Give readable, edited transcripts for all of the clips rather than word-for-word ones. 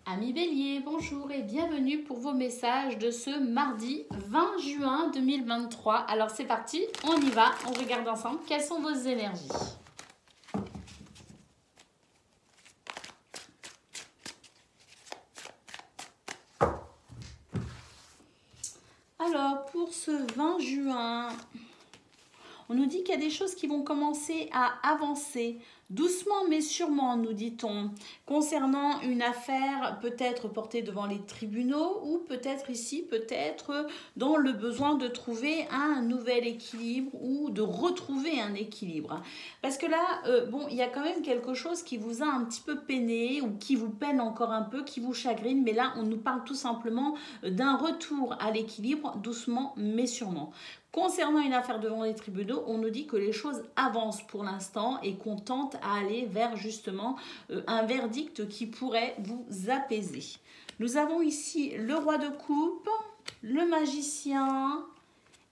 Amis Bélier, bonjour et bienvenue pour vos messages de ce mardi 20 juin 2023. Alors c'est parti, on y va, on regarde ensemble quelles sont vos énergies. Alors pour ce 20 juin, on nous dit qu'il y a des choses qui vont commencer à avancer. Doucement mais sûrement, nous dit-on, concernant une affaire peut-être portée devant les tribunaux ou peut-être ici, peut-être dans le besoin de trouver un nouvel équilibre ou de retrouver un équilibre. Parce que là, bon, il y a quand même quelque chose qui vous a un petit peu peiné ou qui vous peine encore un peu, qui vous chagrine, mais là, on nous parle tout simplement d'un retour à l'équilibre, doucement mais sûrement. Concernant une affaire devant les tribunaux, on nous dit que les choses avancent pour l'instant et qu'on tente à aller vers justement un verdict qui pourrait vous apaiser. Nous avons ici le roi de coupe, le magicien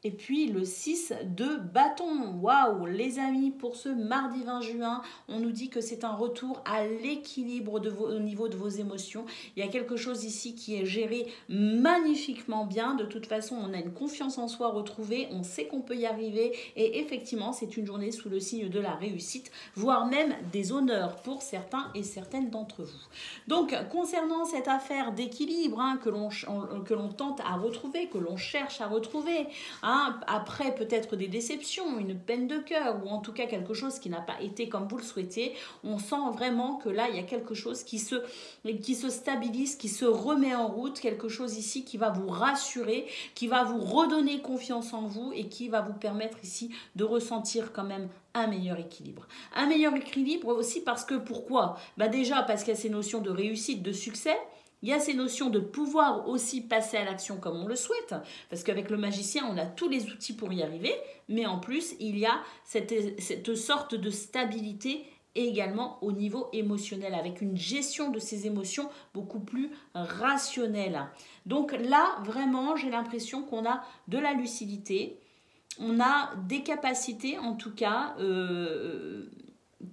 et puis le 6 de bâton. Waouh, les amis, pour ce mardi 20 juin, on nous dit que c'est un retour à l'équilibre au niveau de vos émotions. Il y a quelque chose ici qui est géré magnifiquement bien. De toute façon, on a une confiance en soi retrouvée, on sait qu'on peut y arriver et effectivement, c'est une journée sous le signe de la réussite, voire même des honneurs pour certains et certaines d'entre vous. Donc, concernant cette affaire d'équilibre que l'on tente à retrouver, que l'on cherche à retrouver, après peut-être des déceptions, une peine de cœur ou en tout cas quelque chose qui n'a pas été comme vous le souhaitez, on sent vraiment que là il y a quelque chose qui se stabilise, qui se remet en route, quelque chose ici qui va vous rassurer, qui va vous redonner confiance en vous et qui va vous permettre ici de ressentir quand même un meilleur équilibre. Un meilleur équilibre aussi parce que pourquoi ? Déjà parce qu'il y a ces notions de réussite, de succès. Il y a ces notions de pouvoir aussi passer à l'action comme on le souhaite, parce qu'avec le magicien, on a tous les outils pour y arriver, mais en plus, il y a cette sorte de stabilité également au niveau émotionnel, avec une gestion de ces émotions beaucoup plus rationnelle. Donc là, vraiment, j'ai l'impression qu'on a de la lucidité, on a des capacités en tout cas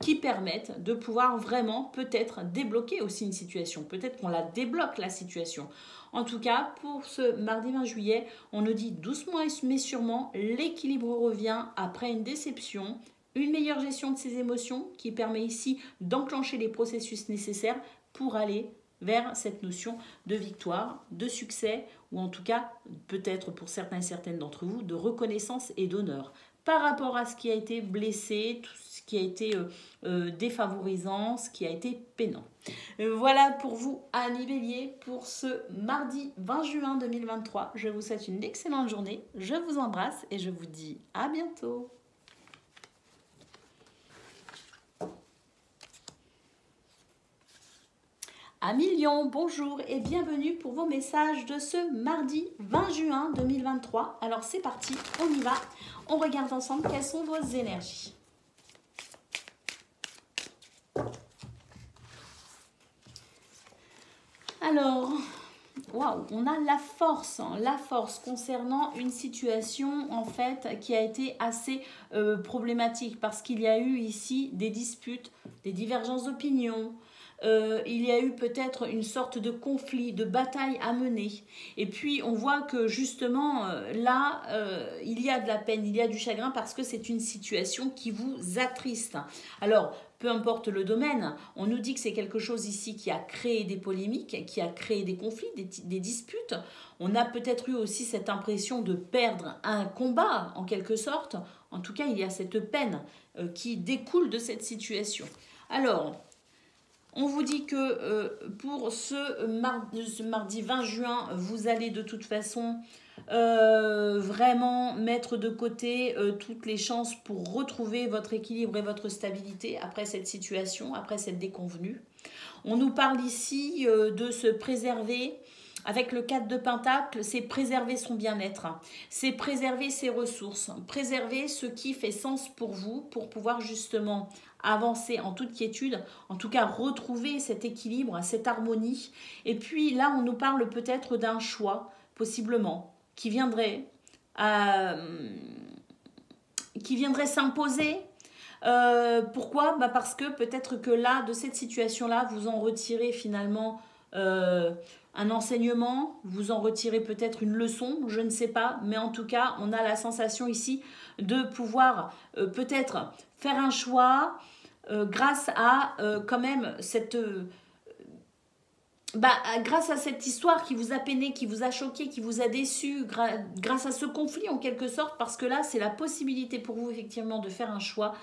qui permettent de pouvoir vraiment peut-être débloquer aussi une situation. Peut-être qu'on la débloque la situation. En tout cas, pour ce mardi 20 juillet, on nous dit doucement mais sûrement, l'équilibre revient après une déception, une meilleure gestion de ses émotions qui permet ici d'enclencher les processus nécessaires pour aller vers cette notion de victoire, de succès ou en tout cas peut-être pour certains et certaines d'entre vous de reconnaissance et d'honneur par rapport à ce qui a été blessé, tout ce qui a été défavorisant, ce qui a été peinant. Voilà pour vous, amis Bélier, pour ce mardi 20 juin 2023. Je vous souhaite une excellente journée, je vous embrasse et je vous dis à bientôt. Amis Lion, bonjour et bienvenue pour vos messages de ce mardi 20 juin 2023. Alors c'est parti, on y va. On regarde ensemble quelles sont vos énergies. Alors, waouh, on a la force concernant une situation en fait qui a été assez problématique parce qu'il y a eu ici des disputes, des divergences d'opinion. Il y a eu peut-être une sorte de conflit, de bataille à mener. Et puis on voit que justement là, il y a de la peine, il y a du chagrin parce que c'est une situation qui vous attriste. Alors, peu importe le domaine, on nous dit que c'est quelque chose ici qui a créé des polémiques, qui a créé des conflits, des disputes. On a peut-être eu aussi cette impression de perdre un combat en quelque sorte. En tout cas, il y a cette peine qui découle de cette situation. Alors, on vous dit que pour ce mardi 20 juin, vous allez de toute façon vraiment mettre de côté toutes les chances pour retrouver votre équilibre et votre stabilité après cette situation, après cette déconvenue. On nous parle ici de se préserver. Avec le 4 de Pentacle, c'est préserver son bien-être, c'est préserver ses ressources, préserver ce qui fait sens pour vous pour pouvoir justement avancer en toute quiétude, en tout cas retrouver cet équilibre, cette harmonie. Et puis là, on nous parle peut-être d'un choix, possiblement, qui viendrait s'imposer. Pourquoi ? Parce que peut-être que là, de cette situation-là, vous en retirez finalement un enseignement, vous en retirez peut-être une leçon, je ne sais pas, mais en tout cas, on a la sensation ici de pouvoir peut-être faire un choix grâce à quand même cette... grâce à cette histoire qui vous a peiné, qui vous a choqué, qui vous a déçu, grâce à ce conflit en quelque sorte, parce que là, c'est la possibilité pour vous effectivement de faire un choix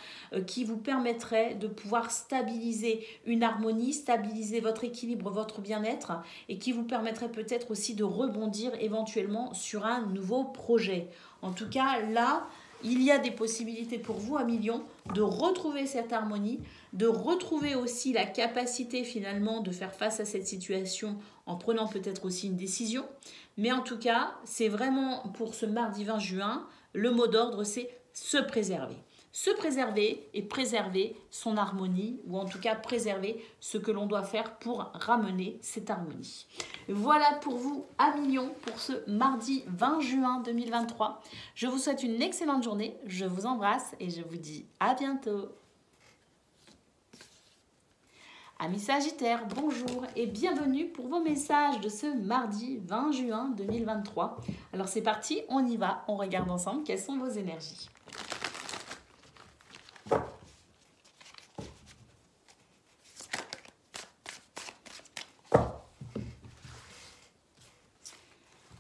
qui vous permettrait de pouvoir stabiliser une harmonie, stabiliser votre équilibre, votre bien-être, et qui vous permettrait peut-être aussi de rebondir éventuellement sur un nouveau projet. En tout cas, là, il y a des possibilités pour vous, Amillion, de retrouver cette harmonie, de retrouver aussi la capacité finalement de faire face à cette situation en prenant peut-être aussi une décision. Mais en tout cas, c'est vraiment pour ce mardi 20 juin, le mot d'ordre, c'est se préserver. Se préserver et préserver son harmonie, ou en tout cas préserver ce que l'on doit faire pour ramener cette harmonie. Voilà pour vous, Amillion, pour ce mardi 20 juin 2023. Je vous souhaite une excellente journée, je vous embrasse et je vous dis à bientôt. Amis Sagittaires, bonjour et bienvenue pour vos messages de ce mardi 20 juin 2023. Alors c'est parti, on y va, on regarde ensemble quelles sont vos énergies.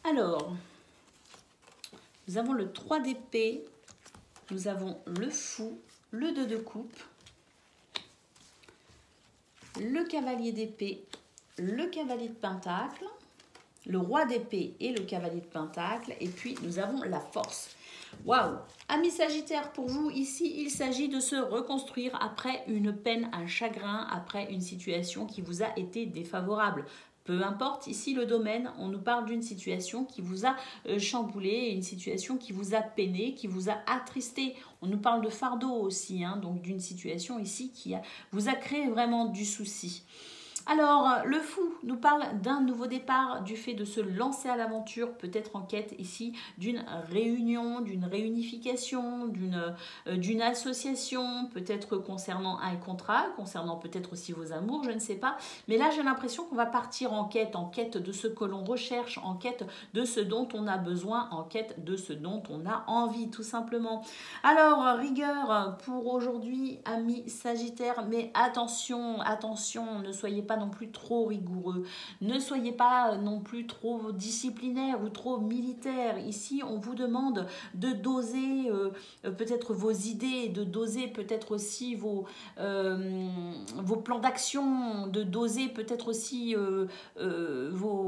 Alors, nous avons le 3 d'épée, nous avons le fou, le 2 de coupe, le cavalier d'épée, le cavalier de pentacle, le roi d'épée et le cavalier de pentacle, et puis nous avons la force. Waouh! Amis Sagittaires, pour vous, ici, il s'agit de se reconstruire après une peine, un chagrin, après une situation qui vous a été défavorable. Peu importe, ici le domaine, on nous parle d'une situation qui vous a chamboulé, une situation qui vous a peiné, qui vous a attristé. On nous parle de fardeau aussi, hein, donc d'une situation ici qui vous a créé vraiment du souci. Alors, le fou nous parle d'un nouveau départ, du fait de se lancer à l'aventure, peut-être en quête ici d'une réunion, d'une réunification, d'une association, peut-être concernant un contrat, concernant peut-être aussi vos amours, je ne sais pas. Mais là, j'ai l'impression qu'on va partir en quête de ce que l'on recherche, en quête de ce dont on a besoin, en quête de ce dont on a envie, tout simplement. Alors, rigueur pour aujourd'hui, amis Sagittaires, mais attention, attention, ne soyez pas non plus trop rigoureux, ne soyez pas non plus trop disciplinaire ou trop militaire. Ici, on vous demande de doser peut-être vos idées, de doser peut-être aussi vos plans d'action, de doser peut-être aussi vos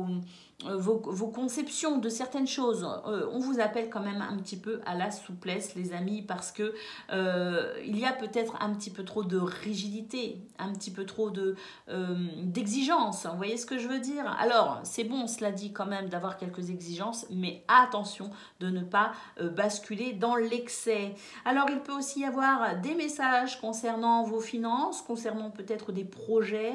conceptions de certaines choses. On vous appelle quand même un petit peu à la souplesse, les amis, parce que il y a peut-être un petit peu trop de rigidité, un petit peu trop d'exigence. Vous voyez ce que je veux dire? Alors, c'est bon, cela dit quand même, d'avoir quelques exigences, mais attention de ne pas basculer dans l'excès. Alors, il peut aussi y avoir des messages concernant vos finances, concernant peut-être des projets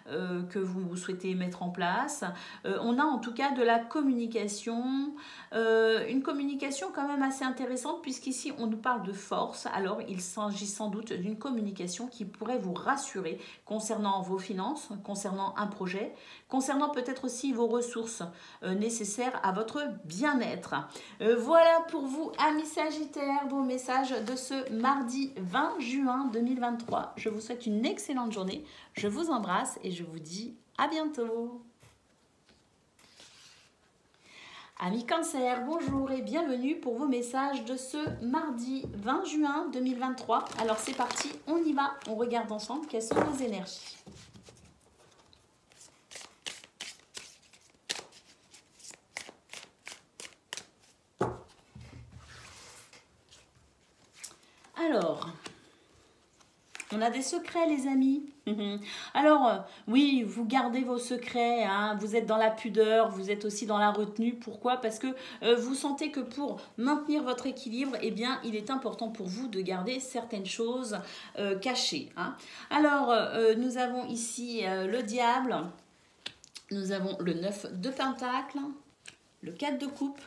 que vous souhaitez mettre en place. On a en tout cas de la communication, une communication quand même assez intéressante, puisqu'ici on nous parle de force. Alors il s'agit sans doute d'une communication qui pourrait vous rassurer concernant vos finances, concernant un projet, concernant peut-être aussi vos ressources nécessaires à votre bien-être. Voilà pour vous, amis Sagittaires, vos messages de ce mardi 20 juin 2023. Je vous souhaite une excellente journée, je vous embrasse et je vous dis à bientôt. Amis Cancer, bonjour et bienvenue pour vos messages de ce mardi 20 juin 2023. Alors c'est parti, on y va, on regarde ensemble quelles sont vos énergies. Alors, on a des secrets, les amis. Alors, oui, vous gardez vos secrets, hein, vous êtes dans la pudeur, vous êtes aussi dans la retenue. Pourquoi? Parce que vous sentez que pour maintenir votre équilibre, eh bien, il est important pour vous de garder certaines choses cachées. Hein. Alors, nous avons ici le diable, nous avons le 9 de pentacle, le 4 de coupe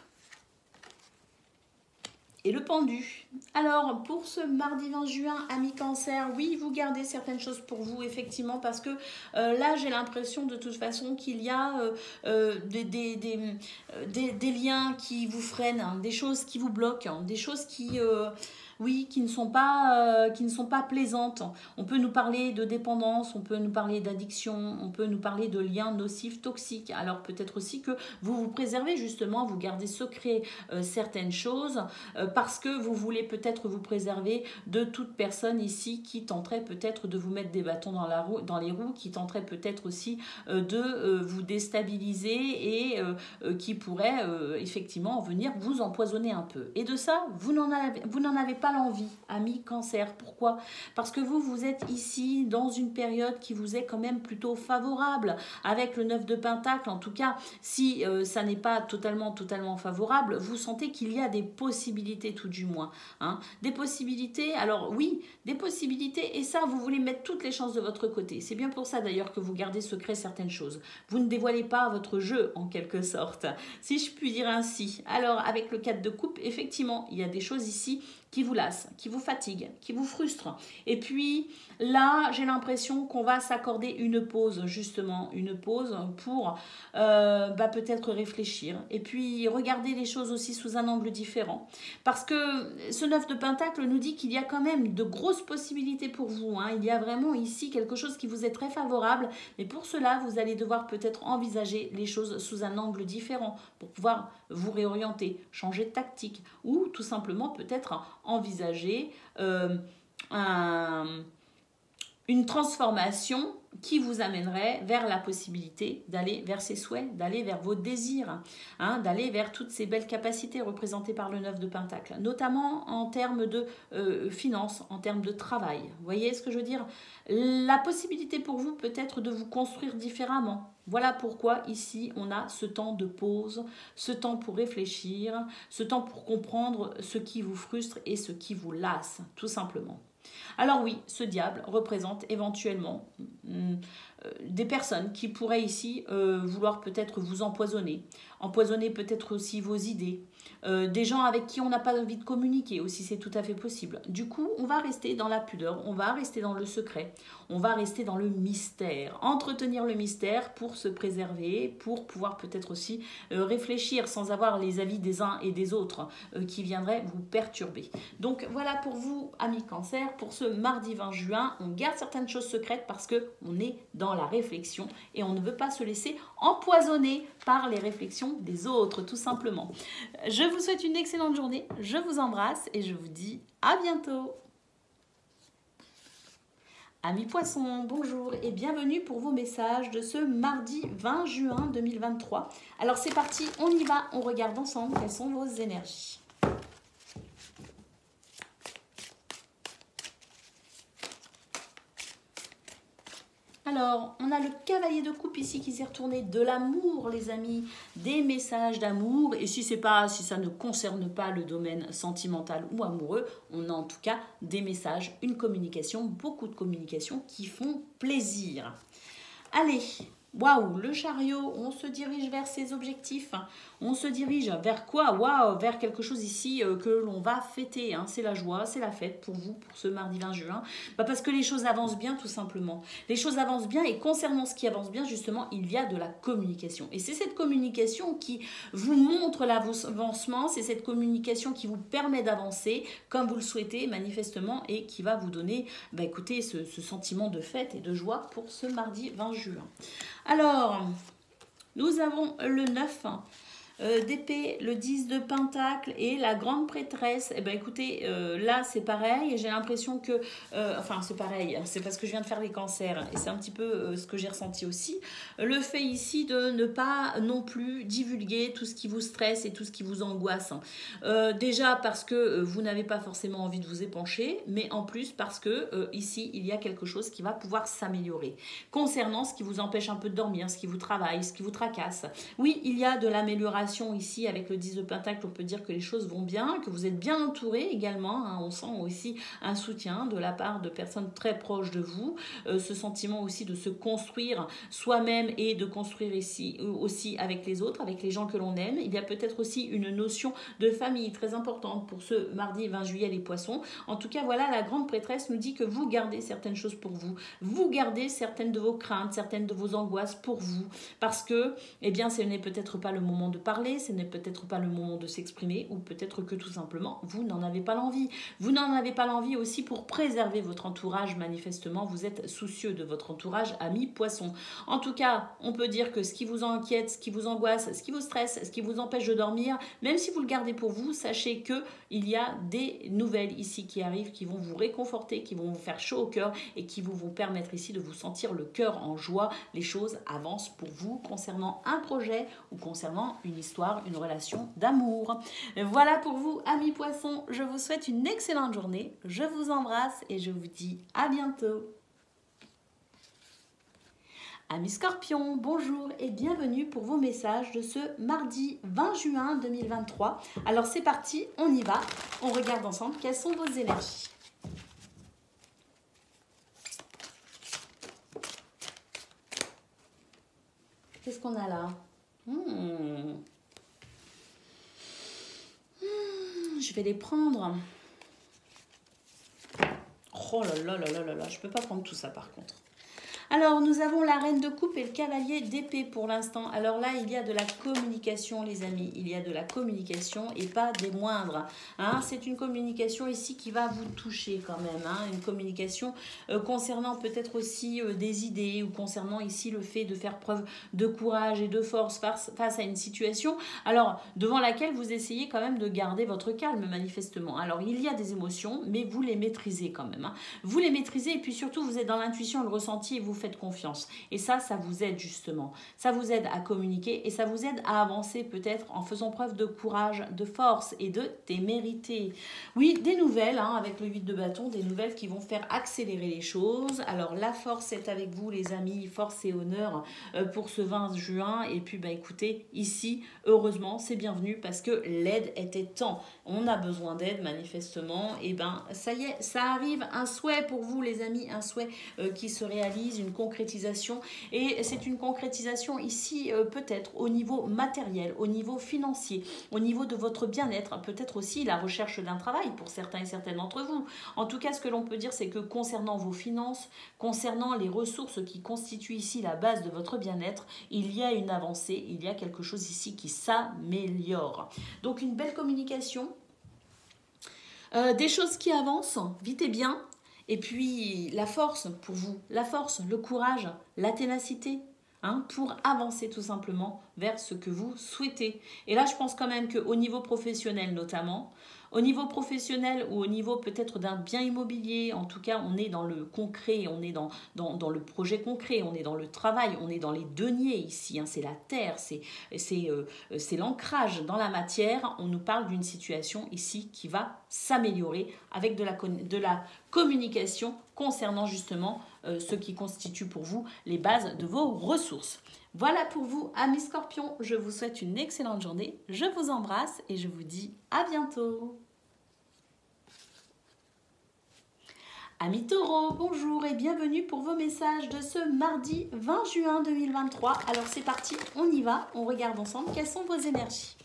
et le pendu. Alors, pour ce mardi 20 juin, amis cancer, oui, vous gardez certaines choses pour vous, effectivement, parce que là, j'ai l'impression de toute façon qu'il y a des liens qui vous freinent, hein, des choses qui vous bloquent, hein, des choses qui... oui, qui ne sont pas plaisantes. On peut nous parler de dépendance, on peut nous parler d'addiction, on peut nous parler de liens nocifs, toxiques. Alors peut-être aussi que vous vous préservez justement, vous gardez secret certaines choses parce que vous voulez peut-être vous préserver de toute personne ici qui tenterait peut-être de vous mettre des bâtons dans les roues, qui tenterait peut-être aussi de vous déstabiliser et qui pourrait effectivement venir vous empoisonner un peu. Et de ça, vous n'en avez pas l'envie, amis cancer. Pourquoi? Parce que vous êtes ici dans une période qui vous est quand même plutôt favorable, avec le 9 de Pentacle. En tout cas, si ça n'est pas totalement favorable, vous sentez qu'il y a des possibilités tout du moins. Hein. Des possibilités, alors oui, des possibilités, et ça, vous voulez mettre toutes les chances de votre côté. C'est bien pour ça d'ailleurs que vous gardez secret certaines choses. Vous ne dévoilez pas votre jeu, en quelque sorte, si je puis dire ainsi. Alors, avec le 4 de coupe, effectivement, il y a des choses ici qui vous lassent, qui vous fatiguent, qui vous frustrent. Et puis là, j'ai l'impression qu'on va s'accorder une pause, justement, une pause pour peut-être réfléchir. Et puis regarder les choses aussi sous un angle différent. Parce que ce 9 de Pentacle nous dit qu'il y a quand même de grosses possibilités pour vous. Hein. Il y a vraiment ici quelque chose qui vous est très favorable. Mais pour cela, vous allez devoir peut-être envisager les choses sous un angle différent pour pouvoir vous réorienter, changer de tactique ou tout simplement peut-être envisager une transformation qui vous amènerait vers la possibilité d'aller vers ses souhaits, d'aller vers vos désirs, hein, d'aller vers toutes ces belles capacités représentées par le 9 de Pentacle, notamment en termes de finances, en termes de travail. Vous voyez ce que je veux dire? La possibilité pour vous peut-être de vous construire différemment. Voilà pourquoi ici on a ce temps de pause, ce temps pour réfléchir, ce temps pour comprendre ce qui vous frustre et ce qui vous lasse, tout simplement. Alors oui, ce diable représente éventuellement des personnes qui pourraient ici vouloir peut-être vous empoisonner peut-être aussi vos idées, des gens avec qui on n'a pas envie de communiquer aussi, c'est tout à fait possible. Du coup, on va rester dans la pudeur, on va rester dans le secret, on va rester dans le mystère, entretenir le mystère pour se préserver, pour pouvoir peut-être aussi réfléchir sans avoir les avis des uns et des autres qui viendraient vous perturber. Donc voilà pour vous, amis cancer, pour ce mardi 20 juin, on garde certaines choses secrètes parce qu'on est dans la réflexion et on ne veut pas se laisser empoisonner par les réflexions des autres, tout simplement. Je vous souhaite une excellente journée, je vous embrasse et je vous dis à bientôt. Amis poissons, bonjour et bienvenue pour vos messages de ce mardi 20 juin 2023. Alors c'est parti, on y va, on regarde ensemble quelles sont vos énergies. Alors, on a le cavalier de coupe ici qui s'est retourné, de l'amour, les amis, des messages d'amour. Et si ça ne concerne pas le domaine sentimental ou amoureux, on a en tout cas des messages, une communication, beaucoup de communications qui font plaisir. Allez, waouh, le chariot, on se dirige vers ses objectifs. On se dirige vers quoi? Waouh, vers quelque chose ici que l'on va fêter. Hein. C'est la joie, c'est la fête pour vous, pour ce mardi 20 juin. Parce que les choses avancent bien, tout simplement. Les choses avancent bien et concernant ce qui avance bien, justement, il y a de la communication. Et c'est cette communication qui vous montre l'avancement, c'est cette communication qui vous permet d'avancer comme vous le souhaitez, manifestement, et qui va vous donner, écoutez, ce sentiment de fête et de joie pour ce mardi 20 juin. Alors, nous avons le 9 d'épée, le 10 de pentacle et la grande prêtresse. Eh bien écoutez, là c'est pareil, j'ai l'impression que, enfin c'est pareil, c'est parce que je viens de faire les cancers et c'est un petit peu ce que j'ai ressenti aussi. Le fait ici de ne pas non plus divulguer tout ce qui vous stresse et tout ce qui vous angoisse. Déjà parce que vous n'avez pas forcément envie de vous épancher, mais en plus parce que ici il y a quelque chose qui va pouvoir s'améliorer. Concernant ce qui vous empêche un peu de dormir, ce qui vous travaille, ce qui vous tracasse. Oui, il y a de l'amélioration amélioration ici avec le 10 de Pentacle. On peut dire que les choses vont bien, que vous êtes bien entouré également. Hein. On sent aussi un soutien de la part de personnes très proches de vous. Ce sentiment aussi de se construire soi-même et de construire ici aussi avec les autres, avec les gens que l'on aime. Il y a peut-être aussi une notion de famille très importante pour ce mardi 20 juillet les poissons. En tout cas, voilà, la grande prêtresse nous dit que vous gardez certaines choses pour vous. Vous gardez certaines de vos craintes, certaines de vos angoisses pour vous. Parce que, eh bien, ce n'est peut-être pas le moment de parler, ce n'est peut-être pas le moment de s'exprimer, ou peut-être que tout simplement, vous n'en avez pas l'envie. Vous n'en avez pas l'envie aussi pour préserver votre entourage. Manifestement, vous êtes soucieux de votre entourage, ami poisson. En tout cas, on peut dire que ce qui vous inquiète, ce qui vous angoisse, ce qui vous stresse, ce qui vous empêche de dormir, même si vous le gardez pour vous, sachez qu'il y a des nouvelles ici qui arrivent, qui vont vous réconforter, qui vont vous faire chaud au cœur et qui vont vous permettre ici de vous sentir le cœur en joie. Les choses avancent pour vous concernant un projet ou concernant une histoire, une relation d'amour. Voilà pour vous, amis poissons. Je vous souhaite une excellente journée. Je vous embrasse et je vous dis à bientôt. Amis Scorpions, bonjour et bienvenue pour vos messages de ce mardi 20 juin 2023. Alors c'est parti, on y va. On regarde ensemble quelles sont vos énergies. Qu'est-ce qu'on a là? Je vais les prendre. Oh là là là là là là, je ne peux pas prendre tout ça par contre. Alors, nous avons la reine de coupe et le cavalier d'épée pour l'instant. Alors là, il y a de la communication, les amis. Il y a de la communication et pas des moindres. Hein. C'est une communication ici qui va vous toucher quand même. Hein. Une communication concernant peut-être aussi des idées ou concernant ici le fait de faire preuve de courage et de force face à une situation. Alors, devant laquelle vous essayez quand même de garder votre calme, manifestement. Alors, il y a des émotions, mais vous les maîtrisez quand même. Hein. Vous les maîtrisez et puis surtout, vous êtes dans l'intuition, le ressenti et vous faites confiance. Et ça vous aide justement. Ça vous aide à communiquer et ça vous aide à avancer peut-être en faisant preuve de courage, de force et de témérité. Oui, des nouvelles, hein, avec le 8 de bâton, des nouvelles qui vont faire accélérer les choses. Alors, la force est avec vous, les amis. Force et honneur pour ce 20 juin. Et puis, bah, écoutez, ici, heureusement, c'est bienvenu parce que l'aide était temps. On a besoin d'aide, manifestement. Et ben, ça y est, ça arrive. Un souhait pour vous, les amis, un souhait qui se réalise, une concrétisation. Et c'est une concrétisation ici, peut-être au niveau matériel, au niveau financier, au niveau de votre bien-être, peut-être aussi la recherche d'un travail pour certains et certaines d'entre vous. En tout cas, ce que l'on peut dire, c'est que concernant vos finances, concernant les ressources qui constituent ici la base de votre bien-être, il y a une avancée, il y a quelque chose ici qui s'améliore. Donc, une belle communication, des choses qui avancent, vite et bien. Et puis, la force pour vous, la force, le courage, la ténacité, hein, pour avancer tout simplement vers ce que vous souhaitez. Et là, je pense quand même qu'au niveau professionnel notamment, au niveau professionnel ou au niveau peut-être d'un bien immobilier, en tout cas, on est dans le concret, on est dans le projet concret, on est dans le travail, on est dans les deniers ici, hein, c'est la terre, c'est l'ancrage dans la matière. On nous parle d'une situation ici qui va s'améliorer avec de la communication concernant justement ce qui constitue pour vous les bases de vos ressources. Voilà pour vous, amis Scorpions. Je vous souhaite une excellente journée. Je vous embrasse et je vous dis à bientôt. Amis Taureaux, bonjour et bienvenue pour vos messages de ce mardi 20 juin 2023. Alors c'est parti, on y va. On regarde ensemble quelles sont vos énergies.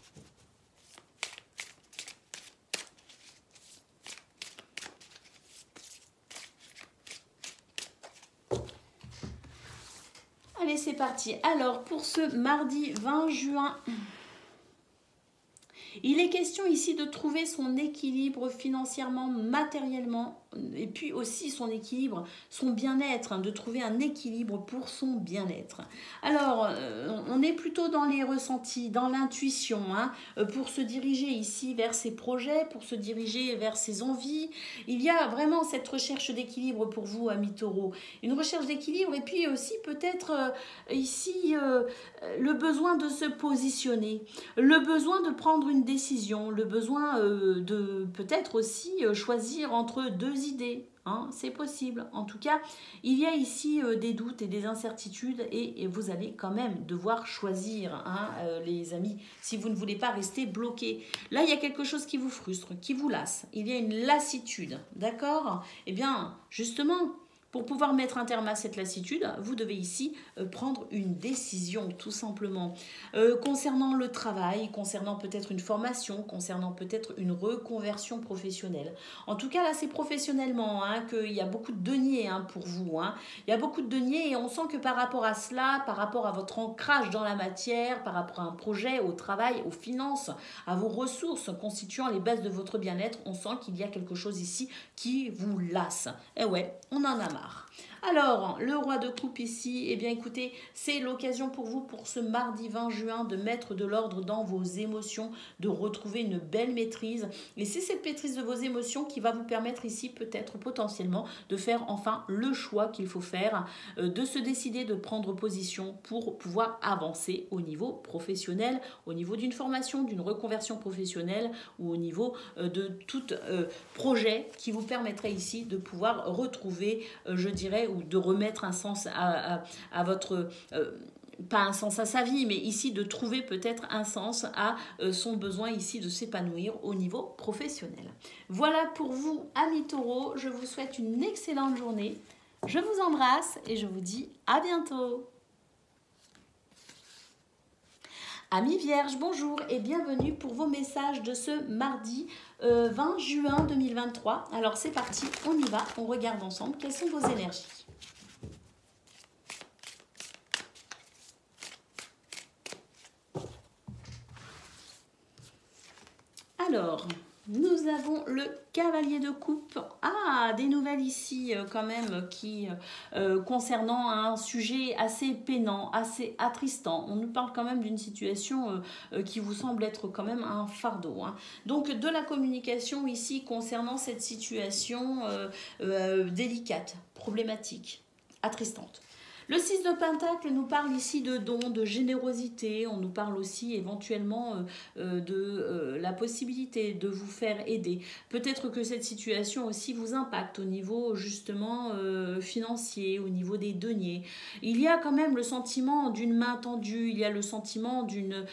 Allez, c'est parti. Alors, pour ce mardi 20 juin, il est question ici de trouver son équilibre financièrement, matériellement, et puis aussi son équilibre, son bien-être, hein, de trouver un équilibre pour son bien-être. Alors, on est plutôt dans les ressentis, dans l'intuition, hein, pour se diriger ici vers ses projets, pour se diriger vers ses envies. Il y a vraiment cette recherche d'équilibre pour vous, amis taureaux. Une recherche d'équilibre et puis aussi peut-être ici le besoin de se positionner, le besoin de prendre une décision, le besoin de peut-être aussi choisir entre deux idées. hein, c'est possible. En tout cas, il y a ici des doutes et des incertitudes et vous allez quand même devoir choisir, hein, les amis, si vous ne voulez pas rester bloqué. Là, il y a quelque chose qui vous frustre, qui vous lasse. Il y a une lassitude, d'accord? Eh bien, justement, pour pouvoir mettre un terme à cette lassitude, vous devez ici prendre une décision, tout simplement. Concernant le travail, concernant peut-être une formation, concernant peut-être une reconversion professionnelle. En tout cas, là, c'est professionnellement, hein, qu'il y a beaucoup de deniers, hein, pour vous. Hein. Il y a beaucoup de deniers et on sent que par rapport à cela, par rapport à votre ancrage dans la matière, par rapport à un projet, au travail, aux finances, à vos ressources constituant les bases de votre bien-être, on sent qu'il y a quelque chose ici qui vous lasse. Et ouais, on en a marre. Alors, le roi de coupe ici, eh bien écoutez, c'est l'occasion pour vous, pour ce mardi 20 juin, de mettre de l'ordre dans vos émotions, de retrouver une belle maîtrise. Et c'est cette maîtrise de vos émotions qui va vous permettre ici, peut-être potentiellement, de faire enfin le choix qu'il faut faire, de se décider de prendre position pour pouvoir avancer au niveau professionnel, au niveau d'une formation, d'une reconversion professionnelle ou au niveau de tout projet qui vous permettrait ici de pouvoir retrouver, je dirais, ou de remettre un sens à votre... pas un sens à sa vie, mais ici de trouver peut-être un sens à son besoin ici de s'épanouir au niveau professionnel. Voilà pour vous, amis taureaux. Je vous souhaite une excellente journée. Je vous embrasse et je vous dis à bientôt. Amis Vierges, bonjour et bienvenue pour vos messages de ce mardi 20 juin 2023. Alors c'est parti, on y va, on regarde ensemble quelles sont vos énergies. Alors, nous avons le cavalier de coupe. Ah, des nouvelles ici quand même qui concernant un sujet assez peinant, assez attristant. On nous parle quand même d'une situation qui vous semble être quand même un fardeau. Hein. Donc de la communication ici concernant cette situation délicate, problématique, attristante. Le 6 de Pentacle nous parle ici de dons, de générosité. On nous parle aussi éventuellement de la possibilité de vous faire aider. Peut-être que cette situation aussi vous impacte au niveau justement financier, au niveau des deniers. Il y a quand même le sentiment d'une main tendue, il y a le sentiment d'une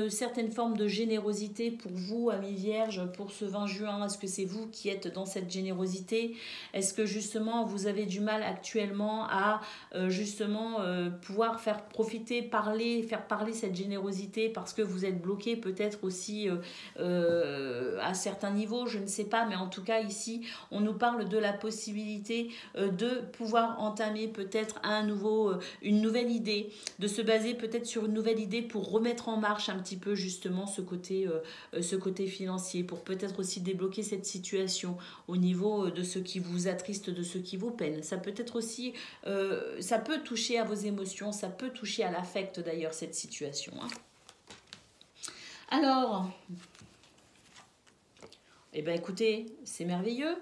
certaine forme de générosité pour vous, amis vierges, pour ce 20 juin. Est-ce que c'est vous qui êtes dans cette générosité? Est-ce que justement vous avez du mal actuellement à justement pouvoir faire profiter, faire parler cette générosité parce que vous êtes bloqué peut-être aussi à certains niveaux, je ne sais pas, mais en tout cas ici on nous parle de la possibilité de pouvoir entamer peut-être une nouvelle idée, de se baser peut-être sur une nouvelle idée pour remettre en marche un petit peu justement ce côté financier, pour peut-être aussi débloquer cette situation au niveau de ce qui vous attriste, de ce qui vous peine. Ça peut être aussi ça peut toucher à vos émotions, ça peut toucher à l'affect d'ailleurs cette situation. Hein. Alors, eh bien écoutez, c'est merveilleux.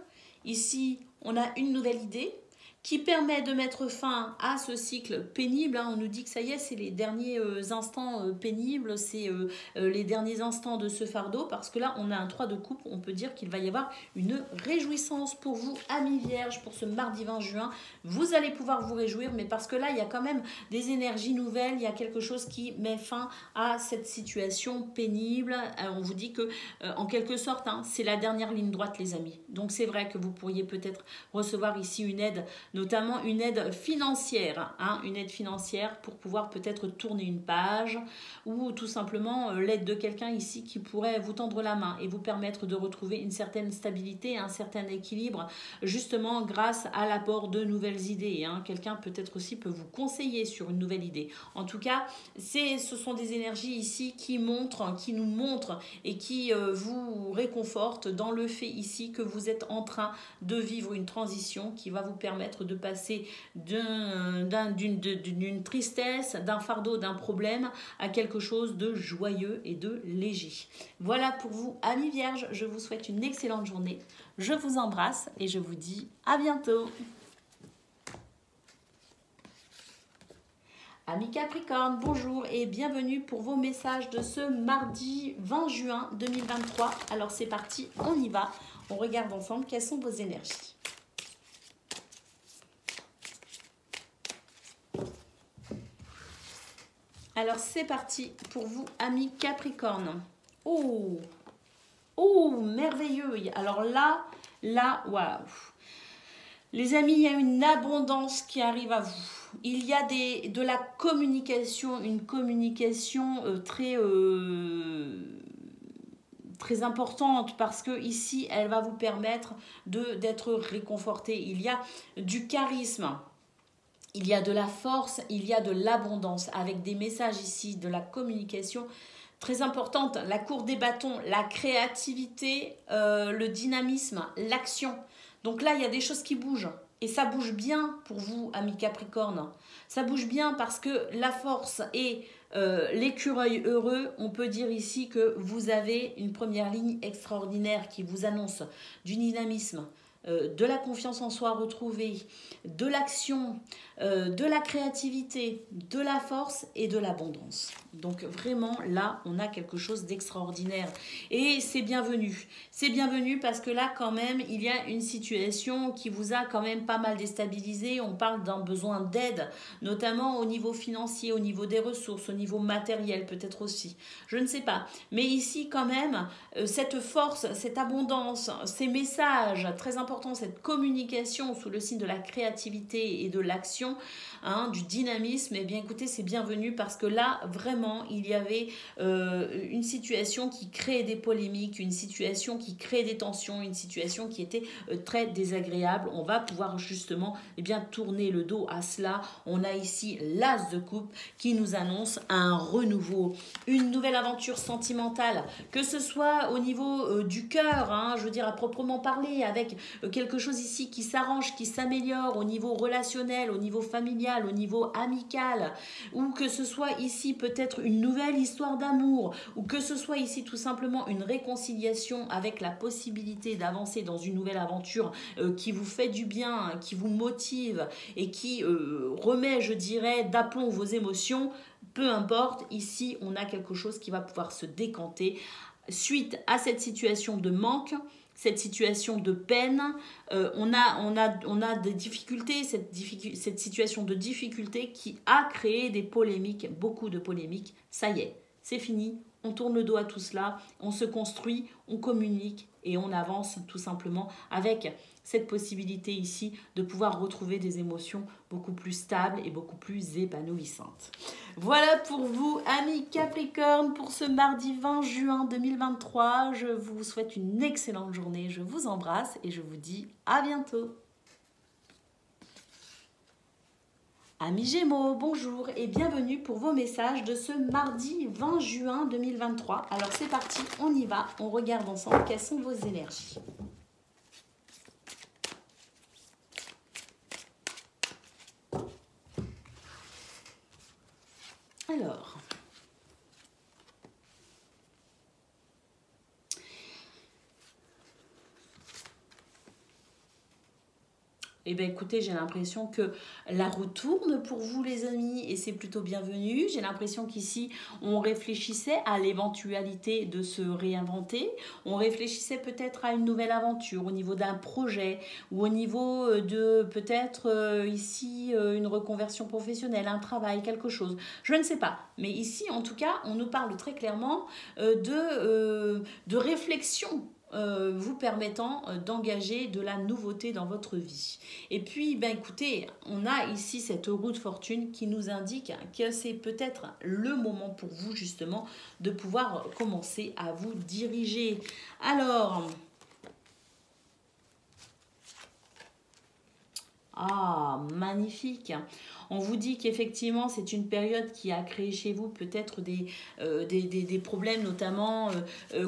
Ici, on a une nouvelle idée qui permet de mettre fin à ce cycle pénible. Hein. On nous dit que ça y est, c'est les derniers instants pénibles, c'est les derniers instants de ce fardeau, parce que là, on a un 3 de coupe, on peut dire qu'il va y avoir une réjouissance pour vous, amis vierges, pour ce mardi 20 juin. Vous allez pouvoir vous réjouir, mais parce que là, il y a quand même des énergies nouvelles, il y a quelque chose qui met fin à cette situation pénible. On vous dit que, en quelque sorte, hein, c'est la dernière ligne droite, les amis. Donc, c'est vrai que vous pourriez peut-être recevoir ici une aide, notamment une aide financière, hein, une aide financière pour pouvoir peut-être tourner une page ou tout simplement l'aide de quelqu'un ici qui pourrait vous tendre la main et vous permettre de retrouver une certaine stabilité, un certain équilibre, justement grâce à l'apport de nouvelles idées. Hein. Quelqu'un peut-être aussi peut vous conseiller sur une nouvelle idée. En tout cas, ce sont des énergies ici qui nous montrent et qui vous réconfortent dans le fait ici que vous êtes en train de vivre une transition qui va vous permettre de passer d'une tristesse, d'un fardeau, d'un problème à quelque chose de joyeux et de léger. Voilà pour vous, amis vierges, je vous souhaite une excellente journée. Je vous embrasse et je vous dis à bientôt. Amis Capricorne, bonjour et bienvenue pour vos messages de ce mardi 20 juin 2023. Alors c'est parti, on y va. On regarde ensemble quelles sont vos énergies. Alors, c'est parti pour vous, amis Capricorne. Oh, oh, merveilleux. Alors là, waouh. Les amis, il y a une abondance qui arrive à vous. Il y a de la communication, une communication très importante parce que ici, elle va vous permettre d'être réconforté. Il y a du charisme. Il y a de la force, il y a de l'abondance avec des messages ici, de la communication très importante. La cour des bâtons, la créativité, le dynamisme, l'action. Donc là, il y a des choses qui bougent. Et ça bouge bien pour vous, amis Capricorne. Ça bouge bien parce que la force et l'écureuil heureux, on peut dire ici que vous avez une première ligne extraordinaire qui vous annonce du dynamisme, de la confiance en soi retrouvée, de l'action, de la créativité, de la force et de l'abondance. Donc vraiment là, on a quelque chose d'extraordinaire et c'est bienvenu. C'est bienvenu parce que là quand même, il y a une situation qui vous a quand même pas mal déstabilisé. On parle d'un besoin d'aide, notamment au niveau financier, au niveau des ressources, au niveau matériel peut-être aussi. Je ne sais pas. Mais ici quand même, cette force, cette abondance, ces messages très importants, cette communication sous le signe de la créativité et de l'action, du dynamisme, eh bien écoutez, c'est bienvenu parce que là, vraiment, il y avait une situation qui créait des polémiques, une situation qui créait des tensions, une situation qui était très désagréable. On va pouvoir justement tourner le dos à cela. On a ici l'as de coupe qui nous annonce un renouveau, une nouvelle aventure sentimentale, que ce soit au niveau du cœur, je veux dire à proprement parler, avec quelque chose ici qui s'arrange, qui s'améliore au niveau relationnel, au niveau familial, au niveau amical, ou que ce soit ici peut-être une nouvelle histoire d'amour, ou que ce soit ici tout simplement une réconciliation avec la possibilité d'avancer dans une nouvelle aventure qui vous fait du bien, qui vous motive et qui remet, je dirais, d'aplomb vos émotions. Peu importe, ici on a quelque chose qui va pouvoir se décanter suite à cette situation de manque, cette situation de peine. On a des difficultés, cette situation de difficulté qui a créé des polémiques, beaucoup de polémiques. Ça y est, c'est fini, on tourne le dos à tout cela, on se construit, on communique et on avance tout simplement avec cette possibilité ici de pouvoir retrouver des émotions beaucoup plus stables et beaucoup plus épanouissantes. Voilà pour vous, amis Capricorne, pour ce mardi 20 juin 2023. Je vous souhaite une excellente journée, je vous embrasse et je vous dis à bientôt. Amis Gémeaux, bonjour et bienvenue pour vos messages de ce mardi 20 juin 2023. Alors c'est parti, on y va, on regarde ensemble quelles sont vos énergies. Alors, eh bien écoutez, j'ai l'impression que la roue tourne pour vous les amis et c'est plutôt bienvenu. J'ai l'impression qu'ici on réfléchissait à l'éventualité de se réinventer. On réfléchissait peut-être à une nouvelle aventure au niveau d'un projet ou au niveau de peut-être ici une reconversion professionnelle, un travail, quelque chose. Je ne sais pas. Mais ici en tout cas on nous parle très clairement de réflexion vous permettant d'engager de la nouveauté dans votre vie. Et puis, écoutez, on a ici cette roue de fortune qui nous indique que c'est peut-être le moment pour vous justement de pouvoir commencer à vous diriger. Alors, magnifique. On vous dit qu'effectivement, c'est une période qui a créé chez vous peut-être des problèmes, notamment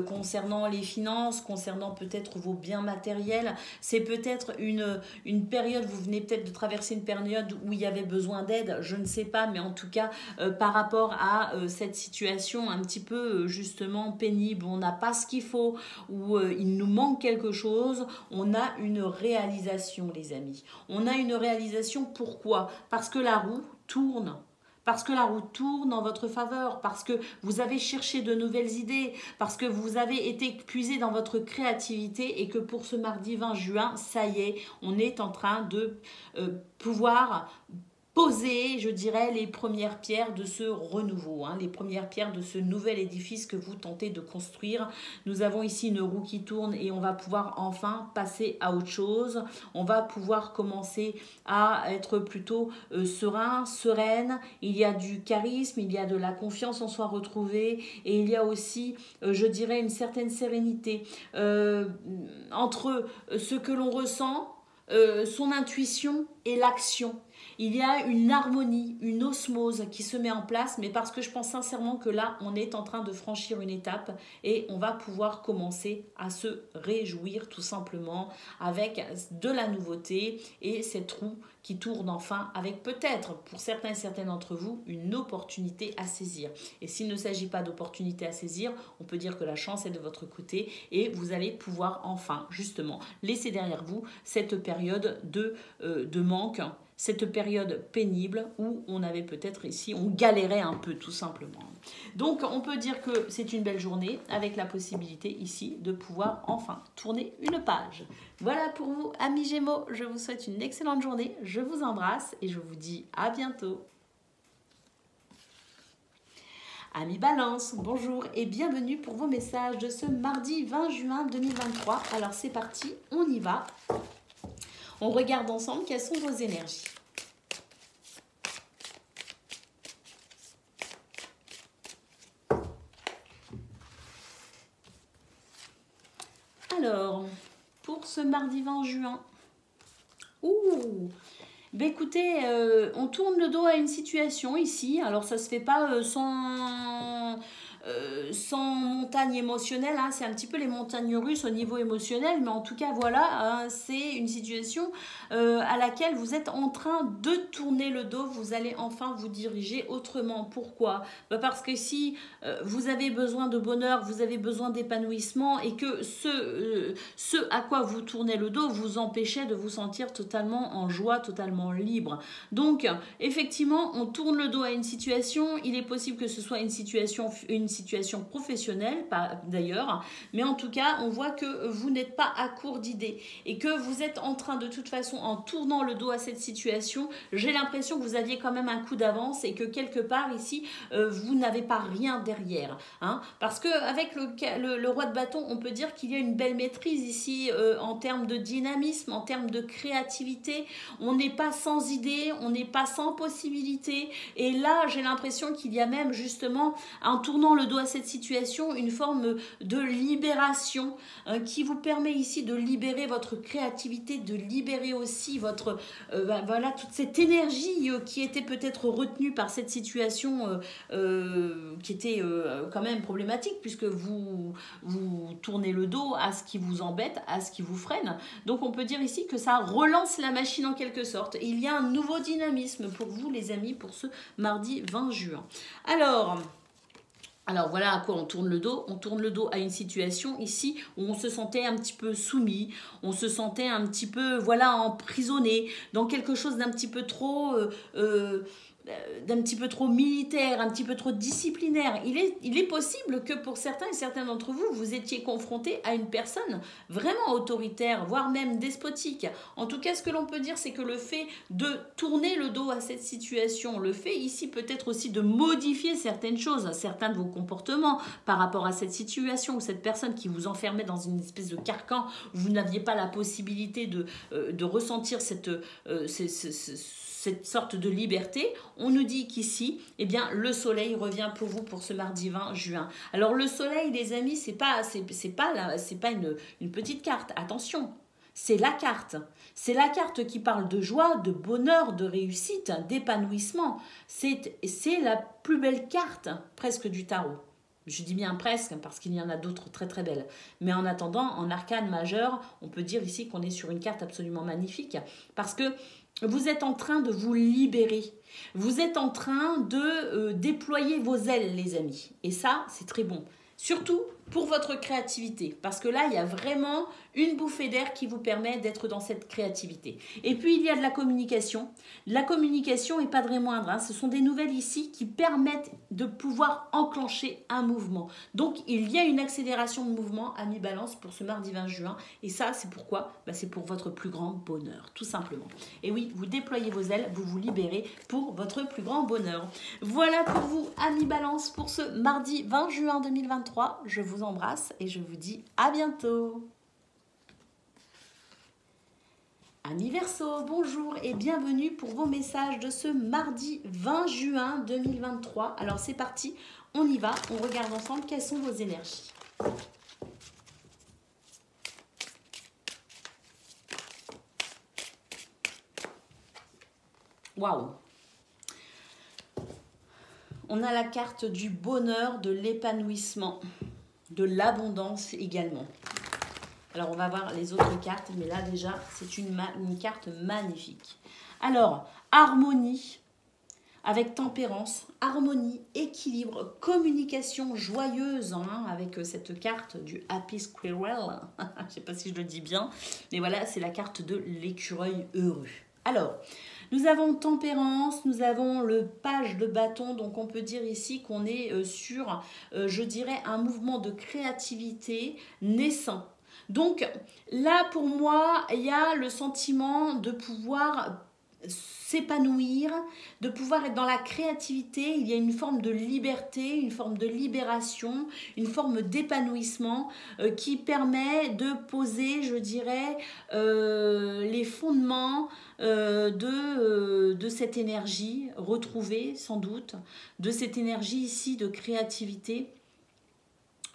concernant les finances, concernant peut-être vos biens matériels. C'est peut-être une période, vous venez peut-être de traverser une période où il y avait besoin d'aide, je ne sais pas, mais en tout cas, par rapport à cette situation un petit peu justement pénible, on n'a pas ce qu'il faut, ou il nous manque quelque chose, on a une réalisation, les amis. On a une réalisation, pourquoi ? Parce que la roue tourne. Parce que la roue tourne en votre faveur, parce que vous avez cherché de nouvelles idées, parce que vous avez été puisé dans votre créativité et que pour ce mardi 20 juin, ça y est, on est en train de pouvoir poser, je dirais, les premières pierres de ce renouveau, hein, les premières pierres de ce nouvel édifice que vous tentez de construire. Nous avons ici une roue qui tourne et on va pouvoir enfin passer à autre chose. On va pouvoir commencer à être plutôt serein, sereine. Il y a du charisme, il y a de la confiance en soi retrouvée et il y a aussi, je dirais, une certaine sérénité entre ce que l'on ressent, son intuition et l'action. Il y a une harmonie, une osmose qui se met en place, mais parce que je pense sincèrement que là, on est en train de franchir une étape et on va pouvoir commencer à se réjouir tout simplement avec de la nouveauté et cette roue qui tourne enfin avec peut-être, pour certains et certaines d'entre vous, une opportunité à saisir. Et s'il ne s'agit pas d'opportunité à saisir, on peut dire que la chance est de votre côté et vous allez pouvoir enfin, justement, laisser derrière vous cette période de manque, cette période pénible où on avait peut-être ici, on galérait un peu tout simplement. Donc on peut dire que c'est une belle journée avec la possibilité ici de pouvoir enfin tourner une page. Voilà pour vous amis Gémeaux, je vous souhaite une excellente journée, je vous embrasse et je vous dis à bientôt. Amis Balance, bonjour et bienvenue pour vos messages de ce mardi 20 juin 2023. Alors c'est parti, on y va. On regarde ensemble quelles sont vos énergies. Alors, pour ce mardi 20 juin, ben écoutez, on tourne le dos à une situation ici. Alors ça se fait pas sans montagne émotionnelle, hein. C'est un petit peu les montagnes russes au niveau émotionnel, mais en tout cas voilà, hein, c'est une situation à laquelle vous êtes en train de tourner le dos, vous allez enfin vous diriger autrement. Pourquoi? Ben parce que si vous avez besoin de bonheur, vous avez besoin d'épanouissement et que ce à quoi vous tournez le dos vous empêchait de vous sentir totalement en joie, totalement libre. Donc effectivement, on tourne le dos à une situation, il est possible que ce soit une situation professionnelle, pas d'ailleurs, mais en tout cas, on voit que vous n'êtes pas à court d'idées et que vous êtes en train de toute façon, en tournant le dos à cette situation, j'ai l'impression que vous aviez quand même un coup d'avance et que quelque part ici, vous n'avez pas rien derrière. Hein, parce qu'avec le roi de bâton, on peut dire qu'il y a une belle maîtrise ici en termes de dynamisme, en termes de créativité. On n'est pas sans idées, on n'est pas sans possibilités. Et là, j'ai l'impression qu'il y a même justement, en tournant le dos à cette situation, une forme de libération qui vous permet ici de libérer votre créativité, de libérer aussi votre voilà, toute cette énergie qui était peut-être retenue par cette situation qui était quand même problématique puisque vous tournez le dos à ce qui vous embête, à ce qui vous freine. Donc on peut dire ici que ça relance la machine en quelque sorte. Il y a un nouveau dynamisme pour vous les amis pour ce mardi 20 juin. Alors voilà à quoi on tourne le dos. On tourne le dos à une situation ici où on se sentait un petit peu soumis, on se sentait un petit peu voilà emprisonné dans quelque chose d'un petit peu trop militaire, un petit peu trop disciplinaire. Il est possible que pour certains et certaines d'entre vous, vous étiez confrontés à une personne vraiment autoritaire, voire même despotique. En tout cas, ce que l'on peut dire, c'est que le fait de tourner le dos à cette situation, le fait ici peut-être aussi de modifier certaines choses, certains de vos comportements par rapport à cette situation ou cette personne qui vous enfermait dans une espèce de carcan où vous n'aviez pas la possibilité de ressentir cette sorte de liberté, on nous dit qu'ici, eh bien, le soleil revient pour vous pour ce mardi 20 juin. Alors le soleil, les amis, c'est pas une petite carte. Attention, c'est la carte. C'est la carte qui parle de joie, de bonheur, de réussite, d'épanouissement. C'est la plus belle carte presque du tarot. Je dis bien presque parce qu'il y en a d'autres très très belles. Mais en attendant, en arcane majeur, on peut dire ici qu'on est sur une carte absolument magnifique parce que vous êtes en train de vous libérer. Vous êtes en train de déployer vos ailes, les amis. Et ça, c'est très bon. Surtout pour votre créativité, parce que là, il y a vraiment une bouffée d'air qui vous permet d'être dans cette créativité. Et puis, il y a de la communication. La communication n'est pas de moindre, hein. Ce sont des nouvelles ici qui permettent de pouvoir enclencher un mouvement. Donc, il y a une accélération de mouvement à mi-balance pour ce mardi 20 juin. Et ça, c'est pourquoi? C'est pour votre plus grand bonheur, tout simplement. Et oui, vous déployez vos ailes, vous vous libérez pour votre plus grand bonheur. Voilà pour vous, amis Balance, pour ce mardi 20 juin 2023. Je vous embrasse et je vous dis à bientôt. Amis Verseau, bonjour et bienvenue pour vos messages de ce mardi 20 juin 2023. Alors c'est parti, on y va, on regarde ensemble quelles sont vos énergies. Waouh! On a la carte du bonheur, de l'épanouissement, de l'abondance également. Alors, on va voir les autres cartes, mais là, déjà, c'est une carte magnifique. Alors, harmonie avec tempérance, harmonie, équilibre, communication joyeuse, hein, avec cette carte du Happy Squirrel. Je ne sais pas si je le dis bien, mais voilà, c'est la carte de l'écureuil heureux. Alors, nous avons tempérance, nous avons le page de bâton, donc on peut dire ici qu'on est sur, je dirais, un mouvement de créativité naissant. Donc là, pour moi, il y a le sentiment de pouvoir s'épanouir, de pouvoir être dans la créativité. Il y a une forme de liberté, une forme de libération, une forme d'épanouissement qui permet de poser, je dirais, les fondements de cette énergie retrouvée sans doute, de cette énergie ici de créativité.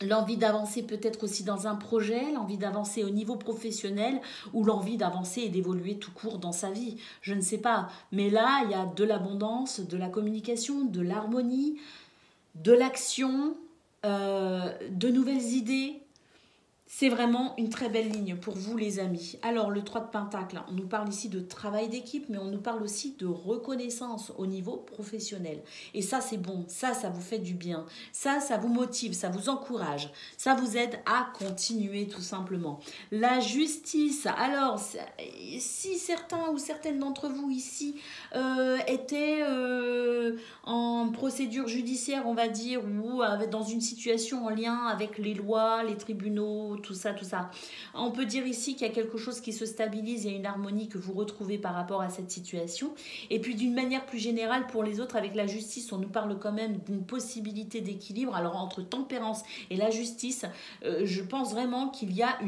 L'envie d'avancer peut-être aussi dans un projet, l'envie d'avancer au niveau professionnel ou l'envie d'avancer et d'évoluer tout court dans sa vie. Je ne sais pas. Mais là, il y a de l'abondance, de la communication, de l'harmonie, de l'action, de nouvelles idées. C'est vraiment une très belle ligne pour vous les amis. Alors le 3 de Pentacle, on nous parle ici de travail d'équipe, mais on nous parle aussi de reconnaissance au niveau professionnel. Et ça c'est bon, ça vous fait du bien, ça vous motive, ça vous encourage, ça vous aide à continuer tout simplement. La justice, alors si certains ou certaines d'entre vous ici étaient en procédure judiciaire, on va dire, ou dans une situation en lien avec les lois, les tribunaux, tout ça. On peut dire ici qu'il y a quelque chose qui se stabilise, il y a une harmonie que vous retrouvez par rapport à cette situation. Et puis d'une manière plus générale, pour les autres, avec la justice, on nous parle quand même d'une possibilité d'équilibre. Alors entre tempérance et la justice, je pense vraiment qu'il y a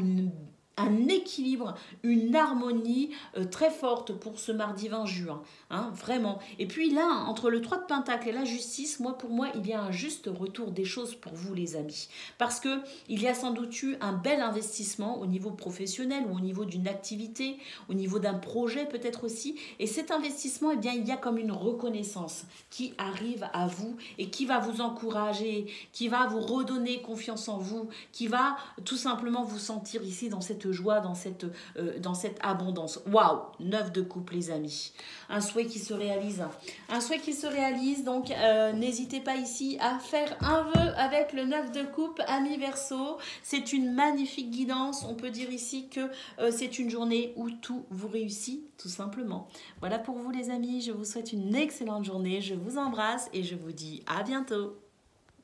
un équilibre, une harmonie très forte pour ce mardi 20 juin, hein, vraiment. Et puis là, entre le 3 de Pentacle et la justice, pour moi, il y a un juste retour des choses pour vous les amis. Parce que il y a sans doute eu un bel investissement au niveau professionnel ou au niveau d'une activité, au niveau d'un projet peut-être aussi. Et cet investissement, eh bien, il y a comme une reconnaissance qui arrive à vous et qui va vous encourager, qui va vous redonner confiance en vous, qui va tout simplement vous sentir ici dans cette joie, dans cette abondance. Waouh, 9 de coupe les amis. Un souhait qui se réalise. Un souhait qui se réalise, donc n'hésitez pas ici à faire un vœu avec le 9 de coupe, amis Verseau. C'est une magnifique guidance. On peut dire ici que c'est une journée où tout vous réussit, tout simplement. Voilà pour vous les amis. Je vous souhaite une excellente journée. Je vous embrasse et je vous dis à bientôt.